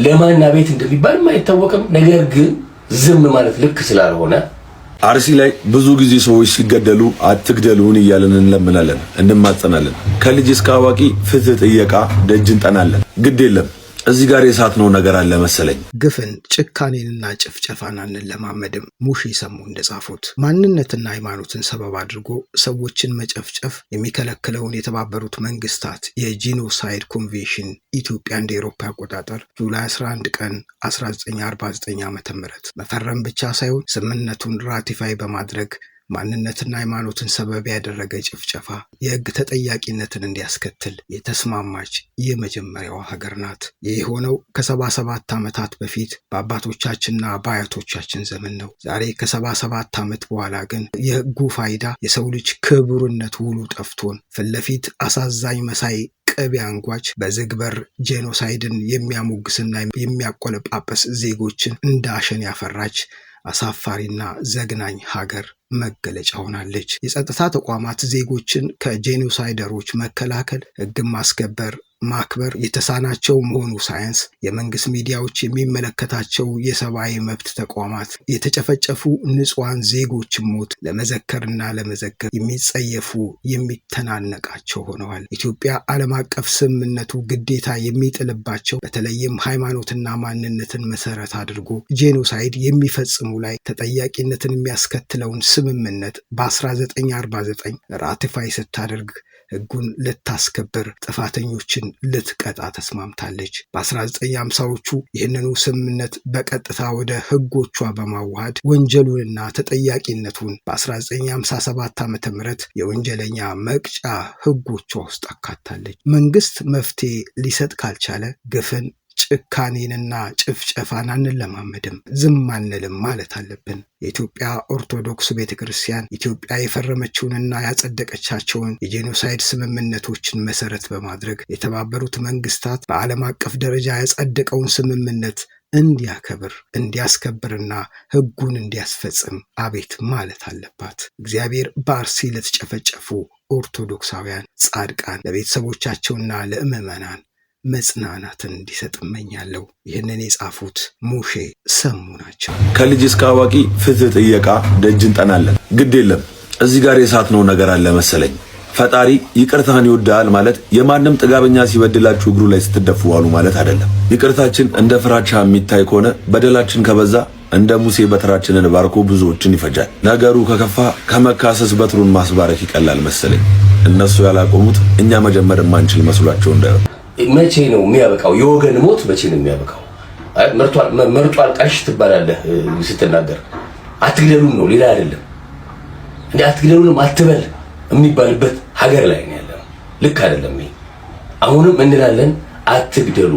ለማንና ቤት እንደሚባል አይታወቅም። ነገር ግን ዝም ማለት ልክ ስላልሆነ አርሲ ላይ ብዙ ጊዜ ሰዎች ሲገደሉ አትግደሉን እያልን እንለምናለን፣ እንማጸናለን። ከልጅ እስከ አዋቂ ፍትህ ጥየቃ ደጅ እንጠናለን። ግድ የለም እዚህ ጋር የሳትነው ነገር አለ መሰለኝ። ግፍን ጭካኔንና ጭፍጨፋን አንለማመድም። ሙሼ ሰሙ እንደጻፉት ማንነትና ሃይማኖትን ሰበብ አድርጎ ሰዎችን መጨፍጨፍ የሚከለክለውን የተባበሩት መንግስታት የጂኖሳይድ ኮንቬንሽን ኢትዮጵያ እንደ አውሮፓ አቆጣጠር ጁላይ 11 ቀን 1949 ዓ.ም መፈረም ብቻ ሳይሆን ስምምነቱን ራቲፋይ በማድረግ ማንነትና ሃይማኖትን ሰበብ ያደረገ ጭፍጨፋ የህግ ተጠያቂነትን እንዲያስከትል የተስማማች የመጀመሪያዋ ሀገር ናት። ይህ ሆነው ከ77 ዓመታት በፊት በአባቶቻችንና በአያቶቻችን ዘመን ነው። ዛሬ ከ77 ዓመት በኋላ ግን የህጉ ፋይዳ የሰው ልጅ ክቡርነት ውሉ ጠፍቶን ፊት ለፊት አሳዛኝ መሳይ ቅቤ አንጓች በዝግበር ጄኖሳይድን የሚያሞግስና የሚያቆለጳጰስ ዜጎችን እንዳሸን ያፈራች አሳፋሪና ዘግናኝ ሀገር መገለጫ ሆናለች። የጸጥታ ተቋማት ዜጎችን ከጄኖሳይደሮች መከላከል፣ ህግን ማስከበር ማክበር የተሳናቸው መሆኑ ሳይንስ፣ የመንግስት ሚዲያዎች የሚመለከታቸው የሰብአዊ መብት ተቋማት የተጨፈጨፉ ንጹሃን ዜጎችን ሞት ለመዘከርና ለመዘገብ የሚጸየፉ የሚተናነቃቸው ሆነዋል። ኢትዮጵያ ዓለም አቀፍ ስምምነቱ ግዴታ የሚጥልባቸው በተለይም ሃይማኖትና ማንነትን መሰረት አድርጎ ጄኖሳይድ የሚፈጽሙ ላይ ተጠያቂነትን የሚያስከትለውን ስምምነት በ1949 ራቲፋይ ስታደርግ ህጉን ልታስከብር ጥፋተኞችን ልትቀጣ ተስማምታለች። በ1950ዎቹ ይህንኑ ስምምነት በቀጥታ ወደ ህጎቿ በማዋሃድ ወንጀሉንና ተጠያቂነቱን በ1957 ዓ.ም የወንጀለኛ መቅጫ ህጎቿ ውስጥ አካታለች። መንግስት መፍትሄ ሊሰጥ ካልቻለ ግፍን ጭካኔንና ጭፍጨፋን አንለማመድም፣ ዝም አንልም ማለት አለብን። የኢትዮጵያ ኦርቶዶክስ ቤተክርስቲያን ኢትዮጵያ የፈረመችውንና ያጸደቀቻቸውን የጄኖሳይድ ስምምነቶችን መሰረት በማድረግ የተባበሩት መንግስታት በዓለም አቀፍ ደረጃ ያጸደቀውን ስምምነት እንዲያከብር እንዲያስከብርና ህጉን እንዲያስፈጽም አቤት ማለት አለባት። እግዚአብሔር በአርሲ ለተጨፈጨፉ ኦርቶዶክሳውያን ጻድቃን ለቤተሰቦቻቸውና ለምዕመናን መጽናናትን እንዲሰጥ እመኛለሁ። ይህንን የጻፉት ሙሼ ሰሙ ናቸው። ከልጅ እስከ አዋቂ ፍትህ ጥየቃ ደጅ እንጠናለን። ግድ የለም እዚህ ጋር የሳትነው ነገር አለ መሰለኝ። ፈጣሪ ይቅርታን ይወዳል ማለት የማንም ጥጋበኛ ሲበድላችሁ እግሩ ላይ ስትደፉ ዋሉ ማለት አይደለም። ይቅርታችን እንደ ፍራቻ የሚታይ ከሆነ በደላችን ከበዛ እንደ ሙሴ በትራችንን ባርኮ ብዙዎችን ይፈጃል። ነገሩ ከከፋ ከመካሰስ በትሩን ማስባረክ ይቀላል መሰለኝ። እነሱ ያላቆሙት እኛ መጀመር ማንችል መስሏቸው እንዳይሆን። መቼ ነው የሚያበቃው? የወገን ሞት መቼ ነው የሚያበቃው? መርጧል ቃሽ ትባላለህ ስትናገር። አትግደሉን ነው ሌላ አይደለም። እንዴ አትግደሉንም አትበል የሚባልበት ሀገር ላይ ነው ያለው። ልክ አይደለም። አሁንም እንላለን አትግደሉ